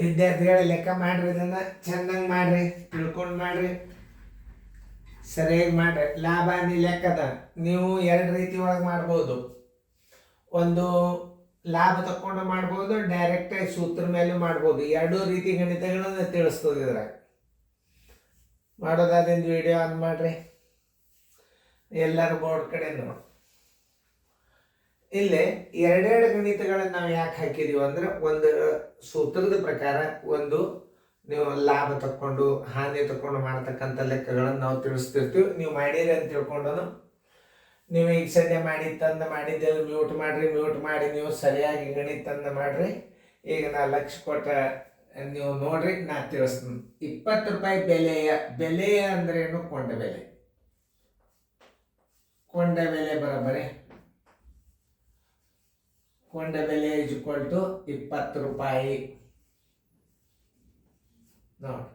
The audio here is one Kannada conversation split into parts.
ವಿದ್ಯಾರ್ಥಿಗಳ ಲೆಕ್ಕ ಮಾಡ್ರಿ, ಇದನ್ನು ಚೆನ್ನಾಗಿ ಮಾಡ್ರಿ, ತಿಳ್ಕೊಂಡು ಮಾಡ್ರಿ, ಸರಿಯಾಗಿ ಮಾಡ್ರಿ. ಲಾಭ ಹಾನಿ ಲೆಕ್ಕದ ನೀವು ಎರಡು ರೀತಿ ಒಳಗೆ ಮಾಡ್ಬೋದು. ಒಂದು ಲಾಭ ತಕ್ಕೊಂಡು ಮಾಡ್ಬೋದು, ಡೈರೆಕ್ಟ್ ಸೂತ್ರ ಮೇಲೂ ಮಾಡ್ಬೋದು. ಎರಡೂ ರೀತಿ ಗಣಿತಗಳನ್ನು ತಿಳಿಸ್ತದೆ. ಇದ್ರಾಗ ಮಾಡೋದಾದಿಂದ ವಿಡಿಯೋ ಆನ್ ಮಾಡ್ರಿ, ಎಲ್ಲರೂ ಬೋರ್ಡ್ ಕಡೆ ನೋಡಿ. ಇಲ್ಲಿ ಎರಡೆರಡು ಗಣಿತಗಳನ್ನು ನಾವು ಯಾಕೆ ಹಾಕಿದೀವಿ ಅಂದ್ರೆ, ಒಂದು ಸೂತ್ರದ ಪ್ರಕಾರ, ಒಂದು ನೀವು ಲಾಭ ತಕ್ಕೊಂಡು ಹಾನಿ ತಕ್ಕೊಂಡು ಮಾಡ್ತಕ್ಕಂಥ ಲೆಕ್ಕಗಳನ್ನು ನಾವು ತಿಳಿಸ್ತಿರ್ತೀವಿ. ನೀವು ಮಾಡಿರಿ ಅಂತ ತಿಳ್ಕೊಂಡು ನೀವು ಈಗ ಸದ್ಯ ಮಾಡಿದ್ದೆಲ್ಲ ಮ್ಯೂಟ್ ಮಾಡಿ ನೀವು ಸರಿಯಾಗಿ ಗಣಿತಂದ ಮಾಡ್ರಿ. ಈಗ ನಾ ಲಕ್ಷ ಕೊಟ್ಟ ನೀವು ನೋಡ್ರಿ, ನಾ ತಿಳಿಸ್ತೀನಿ. 20 ರೂಪಾಯಿ ಬೆಲೆಯ ಅಂದ್ರೇನು? ಕೊಂಡ ಬೆಲೆ. ಕೊಂಡ ಬೆಲೆ ಬರೋಬ್ಬರಿ ಕೊಂಡ ಬೆಲೆ = 20 ರೂಪಾಯಿ. ನೋಡಿ,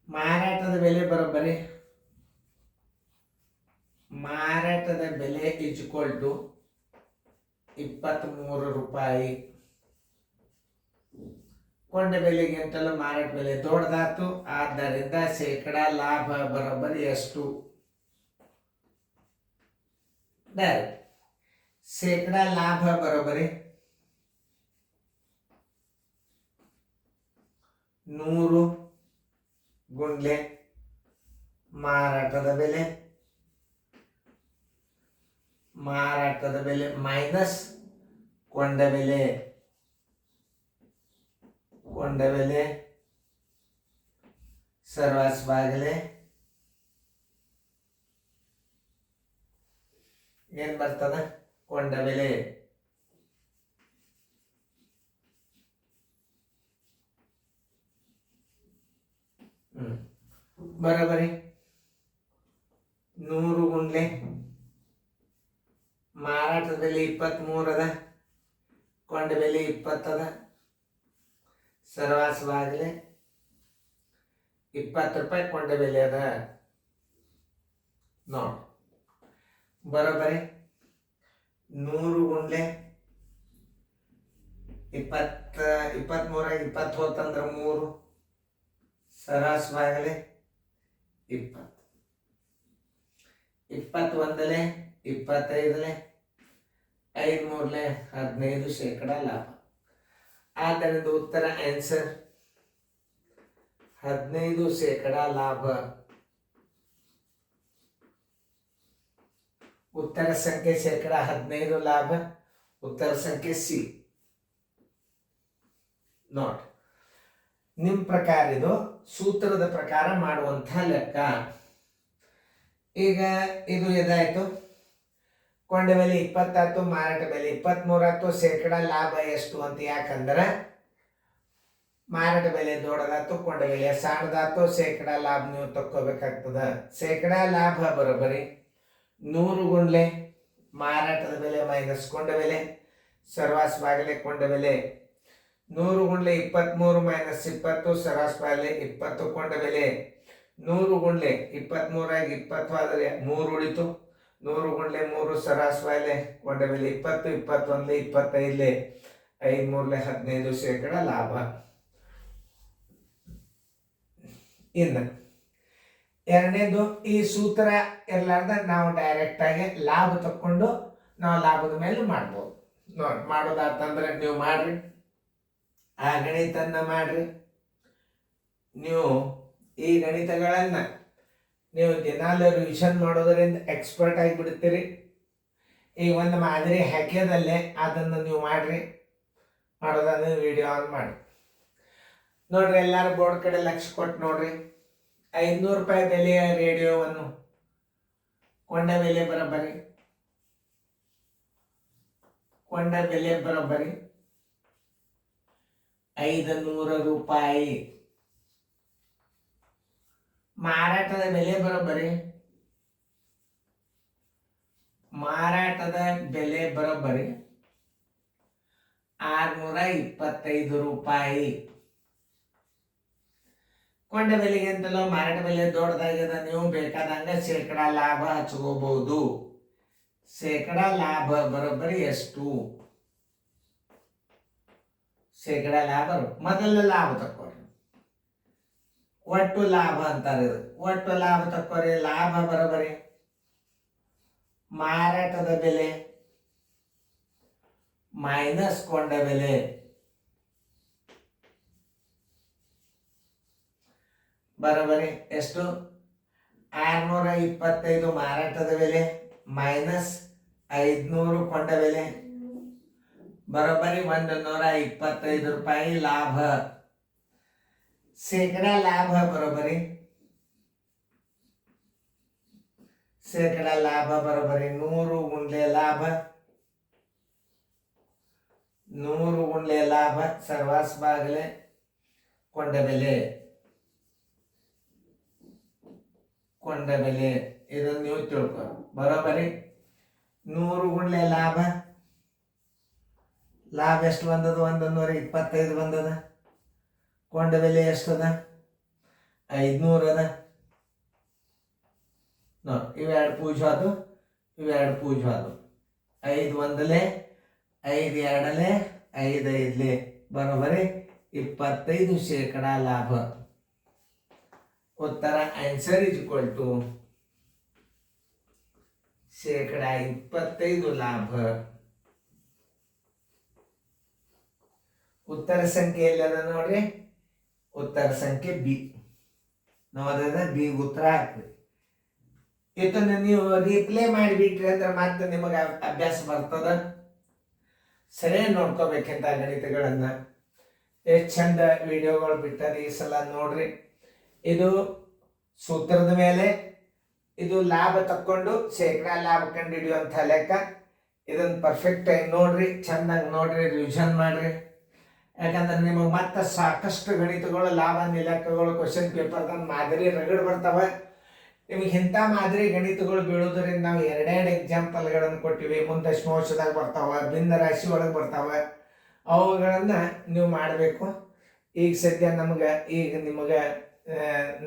ಮಾರಾಟದ ಬೆಲೆ ಬರೋಬ್ಬರಿ ಮಾರಾಟದ ಬೆಲೆ = 23 ರೂಪಾಯಿ. ಕೊಂಡ ಬೆಲೆಗಿಂತಲೂ ಮಾರಾಟ ಬೆಲೆ ದೊಡ್ಡದಾತು. ಆದ್ದರಿಂದ ಶೇಕಡ ಲಾಭ ಬರೋಬ್ಬರಿ ಎಷ್ಟು? ಶೇಕಡ ಲಾಭ ಬರೋಬ್ಬರಿ 100 ಗುಂಡ್ಲೆ ಮಾರಾಟದ ಬೆಲೆ ಮೈನಸ್ ಕೊಂಡ ಬೆಲೆ ಸರ್ವಾಸ್ ಬಾಗಲೆ ಏನ್ ಬರ್ತದ? ಕೊಂಡ ಬೆಲೆ. ಬರೋಬ್ಬರಿ 100 ಗುಂಡ್ಲೆ ಮಾರಾಟದ ಬೆಲೆ 23 ಅದ, ಕೊಂಡ ಬೆಲೆ 20 ಅದ, ಸರ್ವಾಸ್ ಬಾಗಲೆ 20 ರೂಪಾಯಿ ಕೊಂಡ ಬೆಲೆ ಅದ. ನೋಡಿ, ಬರೋಬ್ಬರಿ 100 ಗುಂಡ್ಲೆ 23 20 ಹೋತಂದ್ರೆ 3, ಸರಾಸ್ ಬಾಗಲೆ 20, 21 25 5 3 15 ಶೇಕಡ ಲಾಭ. ಆದ್ದರಿಂದ ಉತ್ತರ ಆನ್ಸರ್ 15 ಶೇಕಡ ಲಾಭ. ಉತ್ತರ ಸಂಖ್ಯೆ ಶೇಕಡ 15 ಲಾಭ. ಉತ್ತರ ಸಂಖ್ಯೆ ಸಿ. ನೋಟ್, ನಿಮ್ಮ ಪ್ರಕಾರ ಇದು ಸೂತ್ರದ ಪ್ರಕಾರ ಮಾಡುವಂತಹ ಲೆಕ್ಕ. ಈಗ ಇದು ಎದಾಯ್ತು? ಕೊಂಡ ಬೆಲೆ 20 ಆಯ್ತು, ಮಾರಾಟ ಬೆಲೆ 23 ಆಯ್ತು. ಶೇಕಡ ಲಾಭ ಎಷ್ಟು ಅಂತ? ಯಾಕಂದ್ರೆ ಮಾರಾಟ ಬೆಲೆ ದೊಡ್ಡದಾಯ್ತು, ಕೊಂಡ ಬೆಲೆ ಸಣ್ಣದಾಯ್ತು. ಶೇಕಡ ಲಾಭ ನೀವು ತಕ್ಕೋಬೇಕಾಗ್ತದ. ಶೇಕಡ ಲಾಭ ಬರೋಬ್ಬರಿ 100 ಗುಂಡ್ಲೆ ಮಾರಾಟದ ಬೆಲೆ ಮೈನಸ್ ಕೊಂಡ ಬೆಲೆ ಸರ್ವಾಸ್ ಬಾಗಲೆ ಕೊಂಡ ಬೆಲೆ. 100 ಗುಂಡ್ಲೆ 23 ಮೈನಸ್ 20 ಸರ್ವಾಸ್ ಬಾಗಲೆ 20 ಕೊಂಡ ಬೆಲೆ. 100 ಗುಂಡ್ಲೆ 23 20 ಆದ್ರೆ 3 ಉಳಿತು. 100 ಗುಂಡ್ಲೆ 3 ಸರ್ವಾಸ್ ಬಾಗಲೆ ಕೊಂಡ ಬೆಲೆ 20 21 25 5 3 15 ಶೇಕಡ ಲಾಭ. ಇನ್ನು ಎರಡನೇದು, ಈ ಸೂತ್ರ ಇರಲಾರ್ದ ನಾವು ಡೈರೆಕ್ಟ್ ಆಗಿ ಲಾಭ ತಕ್ಕೊಂಡು ನಾವು ಲಾಭದ ಮೇಲೆ ಮಾಡ್ಬೋದು. ನೋಡಿ, ಮಾಡೋದಾತಂದ್ರೆ ನೀವು ಮಾಡ್ರಿ, ಆ ಗಣಿತನ್ನ ಮಾಡ್ರಿ. ನೀವು ಈ ಗಣಿತಗಳನ್ನ ನೀವು ದಿನಾಲು ರಿವಿಷನ್ ಮಾಡೋದರಿಂದ ಎಕ್ಸ್ಪರ್ಟ್ ಆಗಿಬಿಡ್ತೀರಿ. ಈಗ ಒಂದು ಮಾದರಿ ಹಾಕ್ಯದಲ್ಲೇ ಅದನ್ನು ನೀವು ಮಾಡ್ರಿ. ಮಾಡೋದಾದ್ರೆ ವಿಡಿಯೋ ಆನ್ ಮಾಡಿ ನೋಡ್ರಿ. ಎಲ್ಲರೂ ಬೋರ್ಡ್ ಕಡೆ ಲಕ್ಷ ಕೊಟ್ಟು ನೋಡ್ರಿ. 500 ರೂಪಾಯಿ ಬೆಲೆಯ ರೇಡಿಯೋವನ್ನು ಕೊಂಡ ಬೆಲೆ ಬರೋಬ್ಬರಿ 500 ರೂಪಾಯಿ. ಮಾರಾಟದ ಬೆಲೆ ಬರೋಬ್ಬರಿ 625 ರೂಪಾಯಿ. ಕೊಂಡ ಬೆಲೆಗಿಂತಲೂ ಮಾರಾಟ ಬೆಲೆ ದೊಡ್ಡದಾಗ್ಯದ. ನೀವು ಬೇಕಾದಂಗ ಶೇಕಡ ಲಾಭ ಹಚ್ಕೋಬಹುದು. ಶೇಕಡ ಲಾಭ ಬರೋಬ್ಬರಿ ಎಷ್ಟು? ಶೇಕಡ ಲಾಭ ಮೊದಲ ಲಾಭ ತಕ್ಕೋರಿ. ಒಟ್ಟು ಲಾಭ ಅಂತಾರೆ ಇದು. ಒಟ್ಟು ಲಾಭ ತಕ್ಕೋರಿ. ಲಾಭ ಬರೋಬರಿ ಮಾರಾಟದ ಬೆಲೆ ಮೈನಸ್ ಕೊಂಡ ಬೆಲೆ ಬರೋಬರಿ ಎಷ್ಟು? 625 ಮಾರಾಟದ ಬೆಲೆ ಮೈನಸ್ 500 ಕೊಂಡ ಬೆಲೆ ಬರೋಬ್ಬರಿ 125 ರೂಪಾಯಿ ಲಾಭ. ಶೇಕಡ ಲಾಭ ಬರೋಬ್ಬರಿ ಶೇಕಡ ಲಾಭ ಬರೋಬ್ಬರಿ 100 ಗುಂಡ್ಲೆ ಲಾಭ 100 ಗುಂಡ್ಲೆ ಲಾಭ ಸರ್ವಾಸ್ ಬಾಗಲೆ ಕೊಂಡ ಬೆಲೆ ಇದನ್ನು ನೀವು ತಿಳ್ಕೊ. ಬರೋಬ್ಬರಿ 100 ಗುಂಡ್ಲೆ ಲಾಭ ಎಷ್ಟು ಬಂದದ? 125 ಬಂದದ. ಕೊಂಡ ಬೆಲೆ ಎಷ್ಟದ? 500 ಅದ. ನೋಡಿ, ಇವೆರಡು ಪೂಜೆ ಅದು, ಇವೆರಡು ಪೂಜೆ ಅದು. 5 ಒಂದಲೆ 5 ಎರಡಲೆ 5 ಐದಲೆ ಬರೋಬ್ಬರಿ 25 ಶೇಕಡ ಲಾಭ. ಉತ್ತರ ಆನ್ಸರ್ ಇಸ್ ಈಕ್ವಲ್ ಟು ಶೇಕಡ 25 ಲಾಭ. ಉತ್ತರ ಸಂಖ್ಯೆ ಎಲ್ಲದ ನೋಡ್ರಿ. ಉತ್ತರ ಸಂಖ್ಯೆ ಬಿ. ನಾವು ಅದನ್ನ ಬಿ ಉತ್ತರ ಹಾಕ್ರಿ. ಇದನ್ನ ನೀವು ರಿಪ್ಲೈ ಮಾಡಿಬಿಟ್ರಿ ಅಂದ್ರೆ ಮತ್ತೆ ನಿಮಗೆ ಅಭ್ಯಾಸ ಬರ್ತದ. ಸರಿಯಾಗಿ ನೋಡ್ಕೋಬೇಕಂತ ಗಣಿತಗಳನ್ನ. ಎಷ್ಟು ಚಂದ ವಿಡಿಯೋಗಳು ಬಿಟ್ಟದ ಈ ಸಲ ನೋಡ್ರಿ. ಇದು ಸೂತ್ರದ ಮೇಲೆ ಇದು ಲಾಭ ತಕ್ಕೊಂಡು ಶೇಕಡ ಲಾಭ ಕಂಡು ಹಿಡಿಯುವಂಥ ಲೆಕ್ಕ. ಇದನ್ನ ಪರ್ಫೆಕ್ಟ್ ಆಗಿ ನೋಡ್ರಿ, ಚಂದಾಗಿ ನೋಡ್ರಿ, ರಿವಿಷನ್ ಮಾಡ್ರಿ. ಯಾಕಂದ್ರೆ ನಿಮಗೆ ಮತ್ತೆ ಸಾಕಷ್ಟು ಗಣಿತಗಳು, ಲಾಭ ಲೆಕ್ಕಗಳು, ಕ್ವಶನ್ ಪೇಪರ್ದಾಗ ಮಾದರಿ ರಗಡ್ ಬರ್ತಾವೆ. ನಿಮಗೆ ಇಂಥ ಮಾದರಿ ಗಣಿತಗಳು ಬೀಳೋದ್ರಿಂದ ನಾವು ಎರಡೆರಡು ಎಕ್ಸಾಂಪಲ್ಗಳನ್ನು ಕೊಟ್ಟಿವಿ. ಮುಂದೆ ದಶಮಾಂಶದಾಗ ಬರ್ತಾವೆ, ಭಿನ್ನ ರಾಶಿ ಒಳಗೆ ಬರ್ತಾವೆ. ಅವುಗಳನ್ನು ನೀವು ಮಾಡಬೇಕು. ಈಗ ಸದ್ಯ ಈಗ ನಿಮಗೆ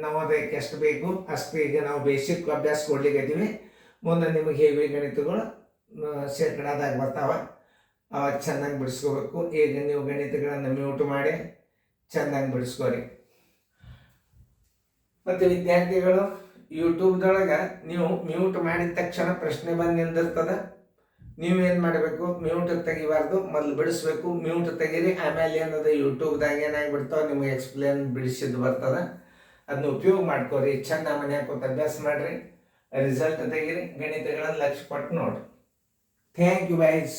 ನವೋದಯಕ್ಕೆ ಎಷ್ಟು ಬೇಕು ಅಷ್ಟು ಈಗ ನಾವು ಬೇಸಿಕ್ ಅಭ್ಯಾಸ ಕೊಡ್ಲಿಕ್ಕೆ. ಮುಂದೆ ನಿಮಗೆ ಹೇವಿ ಗಣಿತಗಳು ಶೇಕಡಾದಾಗ ಬರ್ತಾವೆ. ಅವಾಗ ಚೆನ್ನಾಗಿ ಬಿಡಿಸ್ಕೋಬೇಕು. ಈಗ ನೀವು ಗಣಿತಗಳನ್ನು ಮ್ಯೂಟ್ ಮಾಡಿ ಚೆನ್ನಾಗಿ ಬಿಡಿಸ್ಕೋರಿ. ಮತ್ತು ವಿದ್ಯಾರ್ಥಿಗಳು, ಯೂಟ್ಯೂಬ್ದೊಳಗೆ ನೀವು ಮ್ಯೂಟ್ ಮಾಡಿದ ತಕ್ಷಣ ಪ್ರಶ್ನೆ ಬಂದು ನಿಂದಿರ್ತದೆ. ನೀವೇನು ಮಾಡಬೇಕು? ಮ್ಯೂಟ್ ತೆಗಿಬಾರ್ದು, ಮೊದಲು ಬಿಡಿಸ್ಬೇಕು. ಮ್ಯೂಟ್ ತೆಗೀರಿ. ಆಮೇಲೆ ಏನದ ಯೂಟ್ಯೂಬ್ದಾಗ ಏನಾಗಿಬಿಡ್ತಾವೆ ನಿಮಗೆ ಎಕ್ಸ್ಪ್ಲೇನ್ ಬಿಡಿಸಿದ್ದು ಬರ್ತದೆ. ಅದನ್ನ ಉಪಯೋಗ ಮಾಡ್ಕೋರಿ. ಚೆಂದ ಮನ್ಯಾಗ ಕೂತು ಅಭ್ಯಾಸ ಮಾಡಿರಿ. ರಿಸಲ್ಟ್ ತೆಗೀರಿ. ಗಣಿತಗಳನ್ನು ಲಕ್ಷ್ಯ ಕೊಟ್ಟು ನೋಡ್ರಿ. Thank you guys.